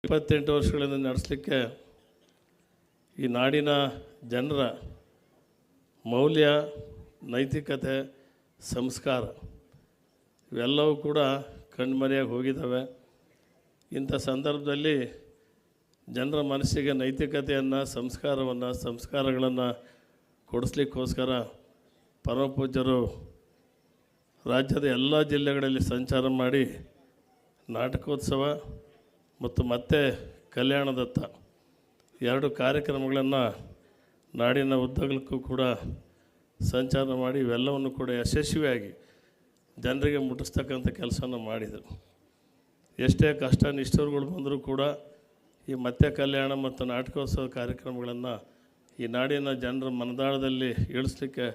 28 ವರ್ಷಗಳಿಂದ ನಡೆಸಲಿಕ್ಕೆ ಈ ನಾಡಿನ ಜನರ ಮೌಲ್ಯ, ನೈತಿಕತೆ, ಸಂಸ್ಕಾರ ಇವೆಲ್ಲವೂ ಕೂಡ ಕಣ್ಮರೆಯಾಗಿ ಹೋಗಿದ್ದಾವೆ. ಇಂಥ ಸಂದರ್ಭದಲ್ಲಿ ಜನರ ಮನಸ್ಸಿಗೆ ನೈತಿಕತೆಯನ್ನು, ಸಂಸ್ಕಾರಗಳನ್ನು ಕೊಡಿಸ್ಲಿಕ್ಕೋಸ್ಕರ ಪರಮಪೂಜ್ಯರು ರಾಜ್ಯದ ಎಲ್ಲ ಜಿಲ್ಲೆಗಳಲ್ಲಿ ಸಂಚಾರ ಮಾಡಿ ನಾಟಕೋತ್ಸವ ಮತ್ತು ಮತ್ತೆ ಕಲ್ಯಾಣದತ್ತ 2 ಕಾರ್ಯಕ್ರಮಗಳನ್ನು ನಾಡಿನ ಉದ್ದಗಲಕ್ಕೂ ಕೂಡ ಸಂಚಾರ ಮಾಡಿ ಇವೆಲ್ಲವನ್ನು ಕೂಡ ಯಶಸ್ವಿಯಾಗಿ ಜನರಿಗೆ ಮುಟ್ಟಿಸ್ತಕ್ಕಂಥ ಕೆಲಸವನ್ನು ಮಾಡಿದರು. ಎಷ್ಟೇ ಕಷ್ಟ ನಿಷ್ಠುರಗಳು ಬಂದರೂ ಕೂಡ ಈ ಮತ್ತೆ ಕಲ್ಯಾಣ ಮತ್ತು ನಾಟಕೋತ್ಸವ ಕಾರ್ಯಕ್ರಮಗಳನ್ನು ಈ ನಾಡಿನ ಜನರ ಮನದಾಳದಲ್ಲಿ ಇಳಿಸ್ಲಿಕ್ಕೆ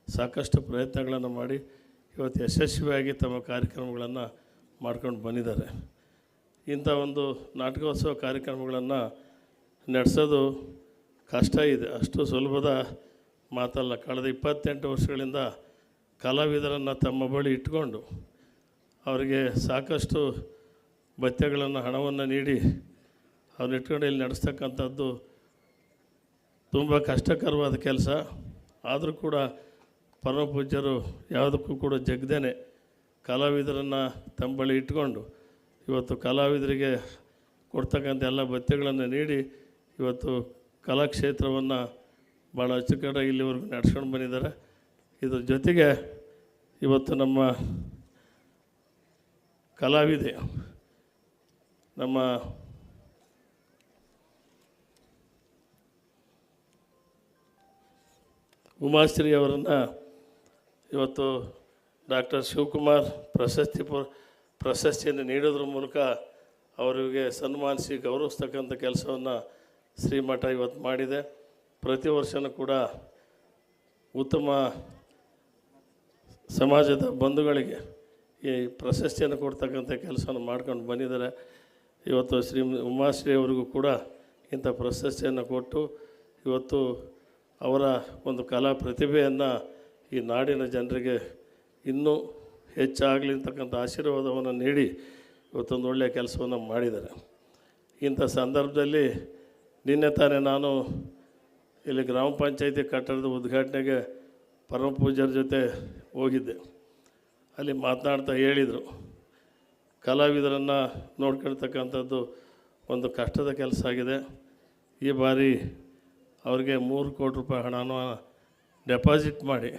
ಸಾಕಷ್ಟು ಪ್ರಯತ್ನಗಳನ್ನು ಮಾಡಿ ಇವತ್ತು ಯಶಸ್ವಿಯಾಗಿ ತಮ್ಮ ಕಾರ್ಯಕ್ರಮಗಳನ್ನು ಮಾಡ್ಕೊಂಡು ಬಂದಿದ್ದಾರೆ. ಇಂಥ ಒಂದು ನಾಟಕೋತ್ಸವ ಕಾರ್ಯಕ್ರಮಗಳನ್ನು ನಡೆಸೋದು ಕಷ್ಟ ಇದೆ, ಅಷ್ಟು ಸುಲಭದ ಮಾತಲ್ಲ. ಕಳೆದ 28 ವರ್ಷಗಳಿಂದ ಕಲಾವಿದರನ್ನು ತಮ್ಮ ಬಳಿ ಇಟ್ಕೊಂಡು ಅವರಿಗೆ ಸಾಕಷ್ಟು ಭತ್ಯೆಗಳನ್ನು, ಹಣವನ್ನು ನೀಡಿ ಅವ್ರನ್ನ ಇಟ್ಕೊಂಡು ಇಲ್ಲಿ ನಡೆಸ್ತಕ್ಕಂಥದ್ದು ತುಂಬ ಕಷ್ಟಕರವಾದ ಕೆಲಸ. ಆದರೂ ಕೂಡ ಪರಮಪೂಜ್ಯರು ಯಾವುದಕ್ಕೂ ಕೂಡ ಜಗ್ದೇನೆ ಕಲಾವಿದರನ್ನು ತಮ್ಮ ಬಳಿ ಇಟ್ಕೊಂಡು ಇವತ್ತು ಕಲಾವಿದರಿಗೆ ಕೊಡ್ತಕ್ಕಂಥ ಎಲ್ಲ ಭತ್ಯೆಗಳನ್ನು ನೀಡಿ ಇವತ್ತು ಕಲಾಕ್ಷೇತ್ರವನ್ನು ಭಾಳ ಅಚ್ಚುಕಟ್ಟಾಗಿ ಇಲ್ಲಿವರೆಗೂ ನಡೆಸ್ಕೊಂಡು ಬಂದಿದ್ದಾರೆ. ಇದ್ರ ಜೊತೆಗೆ ಇವತ್ತು ನಮ್ಮ ಕಲಾವಿದೆ ನಮ್ಮ ಉಮಾಶ್ರೀ ಅವರನ್ನು ಇವತ್ತು ಡಾಕ್ಟರ್ ಶಿವಕುಮಾರ್ ಪ್ರಶಸ್ತಿಯನ್ನು ನೀಡೋದ್ರ ಮೂಲಕ ಅವರಿಗೆ ಸನ್ಮಾನಿಸಿ ಗೌರವಿಸ್ತಕ್ಕಂಥ ಕೆಲಸವನ್ನು ಶ್ರೀಮಠ ಇವತ್ತು ಮಾಡಿದೆ. ಪ್ರತಿ ವರ್ಷವೂ ಕೂಡ ಉತ್ತಮ ಸಮಾಜದ ಬಂಧುಗಳಿಗೆ ಈ ಪ್ರಶಸ್ತಿಯನ್ನು ಕೊಡ್ತಕ್ಕಂಥ ಕೆಲಸವನ್ನು ಮಾಡ್ಕೊಂಡು ಬಂದಿದ್ದಾರೆ. ಇವತ್ತು ಶ್ರೀ ಉಮಾಶ್ರೀ ಅವರಿಗೂ ಕೂಡ ಇಂಥ ಪ್ರಶಸ್ತಿಯನ್ನು ಕೊಟ್ಟು ಇವತ್ತು ಅವರ ಒಂದು ಕಲಾ ಪ್ರತಿಭೆಯನ್ನು ಈ ನಾಡಿನ ಜನರಿಗೆ ಇನ್ನೂ ಹೆಚ್ಚಾಗಲಿ ಅಂತಕ್ಕಂಥ ಆಶೀರ್ವಾದವನ್ನು ನೀಡಿ ಇವತ್ತೊಂದು ಒಳ್ಳೆಯ ಕೆಲಸವನ್ನು ಮಾಡಿದ್ದಾರೆ. ಇಂಥ ಸಂದರ್ಭದಲ್ಲಿ ನಿನ್ನೆ ತಾನೇ ನಾನು ಇಲ್ಲಿ ಗ್ರಾಮ ಪಂಚಾಯತಿ ಕಟ್ಟಡದ ಉದ್ಘಾಟನೆಗೆ ಪರಮಪೂಜ್ಯರ ಜೊತೆ ಹೋಗಿದ್ದೆ. ಅಲ್ಲಿ ಮಾತನಾಡ್ತಾ ಹೇಳಿದರು, ಕಲಾವಿದರನ್ನು ನೋಡ್ಕೊಳ್ತಕ್ಕಂಥದ್ದು ಒಂದು ಕಷ್ಟದ ಕೆಲಸ ಆಗಿದೆ. ಈ ಬಾರಿ ಅವ್ರಿಗೆ 3 ಕೋಟಿ ರೂಪಾಯಿ ಹಣನ ಡೆಪಾಸಿಟ್ ಮಾಡಿ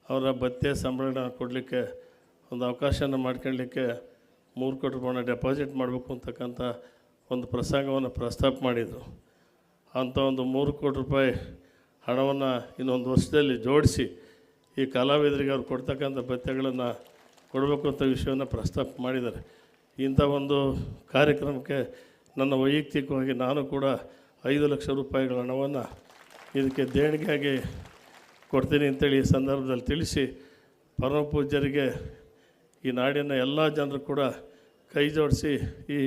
ಅವರ ಭತ್ಯೆ ಸಂಬಳ ಕೊಡಲಿಕ್ಕೆ ಒಂದು ಅವಕಾಶನ ಮಾಡ್ಕೊಳ್ಳಿಕ್ಕೆ 3 ಕೋಟಿ ರೂಪಾಯಿನ ಡೆಪಾಸಿಟ್ ಮಾಡಬೇಕು ಅಂತಕ್ಕಂಥ ಒಂದು ಪ್ರಸಂಗವನ್ನು ಪ್ರಸ್ತಾಪ ಮಾಡಿದರು. ಅಂಥ ಒಂದು 3 ಕೋಟಿ ರೂಪಾಯಿ ಹಣವನ್ನು ಇನ್ನೊಂದು ವರ್ಷದಲ್ಲಿ ಜೋಡಿಸಿ ಈ ಕಲಾವಿದರಿಗೆ ಅವ್ರು ಕೊಡ್ತಕ್ಕಂಥ ಭತ್ಯೆಗಳನ್ನು ಕೊಡಬೇಕು ಅಂತ ವಿಷಯವನ್ನು ಪ್ರಸ್ತಾಪ ಮಾಡಿದ್ದಾರೆ. ಇಂಥ ಒಂದು ಕಾರ್ಯಕ್ರಮಕ್ಕೆ ನನ್ನ ವೈಯಕ್ತಿಕವಾಗಿ ನಾನು ಕೂಡ 5 ಲಕ್ಷ ರೂಪಾಯಿಗಳ ಹಣವನ್ನು ಇದಕ್ಕೆ ದೇಣಿಗೆಯಾಗಿ ಕೊಡ್ತೀನಿ ಅಂತೇಳಿ ಈ ಸಂದರ್ಭದಲ್ಲಿ ತಿಳಿಸಿ ಪರಮಪೂಜ್ಯರಿಗೆ ಈ ನಾಡಿನ ಎಲ್ಲ ಜನರು ಕೂಡ ಕೈ ಜೋಡಿಸಿ ಈ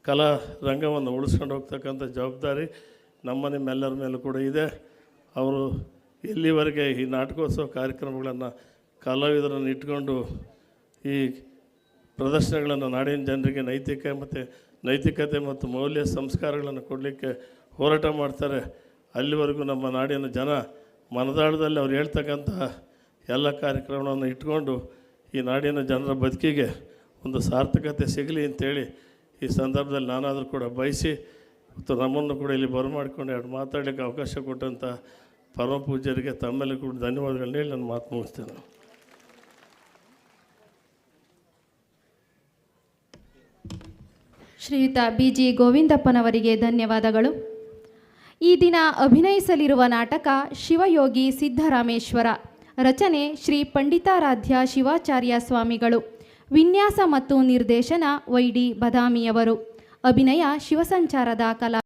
ಕಲಾ ರಂಗವನ್ನು ಉಳಿಸ್ಕೊಂಡು ಹೋಗ್ತಕ್ಕಂಥ ಜವಾಬ್ದಾರಿ ನಮ್ಮ ನಿಮ್ಮೆಲ್ಲರ ಮೇಲೂ ಕೂಡ ಇದೆ. ಅವರು ಎಲ್ಲಿವರೆಗೆ ಈ ನಾಟಕೋತ್ಸವ ಕಾರ್ಯಕ್ರಮಗಳನ್ನು ಕಲಾವಿದರನ್ನು ಇಟ್ಕೊಂಡು ಈ ಪ್ರದರ್ಶನಗಳನ್ನು ನಾಡಿನ ಜನರಿಗೆ ನೈತಿಕತೆ ಮತ್ತು ಮೌಲ್ಯ ಸಂಸ್ಕಾರಗಳನ್ನು ಕೊಡಲಿಕ್ಕೆ ಹೋರಾಟ ಮಾಡ್ತಾರೆ, ಅಲ್ಲಿವರೆಗೂ ನಮ್ಮ ನಾಡಿನ ಜನ ಮನದಾಳದಲ್ಲಿ ಅವ್ರು ಹೇಳ್ತಕ್ಕಂಥ ಎಲ್ಲ ಕಾರ್ಯಕ್ರಮಗಳನ್ನು ಇಟ್ಕೊಂಡು ಈ ನಾಡಿನ ಜನರ ಬದುಕಿಗೆ ಒಂದು ಸಾರ್ಥಕತೆ ಸಿಗಲಿ ಅಂತೇಳಿ ಈ ಸಂದರ್ಭದಲ್ಲಿ ನಾನಾದರೂ ಕೂಡ ಬಯಸಿ ಮತ್ತು ನಮ್ಮನ್ನು ಕೂಡ ಇಲ್ಲಿ ಬರಮಾಡಿಕೊಂಡು 2 ಮಾತಾಡಲಿಕ್ಕೆ ಅವಕಾಶ ಕೊಟ್ಟಂಥ ಪರಮಪೂಜ್ಯರಿಗೆ ತಮ್ಮೆಲ್ಲ ಕೂಡ ಧನ್ಯವಾದಗಳನ್ನ ಹೇಳಿ ನಾನು ಮಾತು ಮುಗಿಸ್ತೇನೆ. ಶ್ರೀಯುತ BG ಗೋವಿಂದಪ್ಪನವರಿಗೆ ಧನ್ಯವಾದಗಳು. ಈ ದಿನ ಅಭಿನಯಿಸಲಿರುವ ನಾಟಕ ಶಿವಯೋಗಿ ಸಿದ್ದರಾಮೇಶ್ವರ. ರಚನೆ ಶ್ರೀ ಪಂಡಿತಾರಾಧ್ಯ ಶಿವಾಚಾರ್ಯ ಸ್ವಾಮಿಗಳು. ವಿನ್ಯಾಸ ಮತ್ತು ನಿರ್ದೇಶನ YD ಬದಾಮಿಯವರು. ಅಭಿನಯ ಶಿವಸಂಚಾರದ ಕಲಾ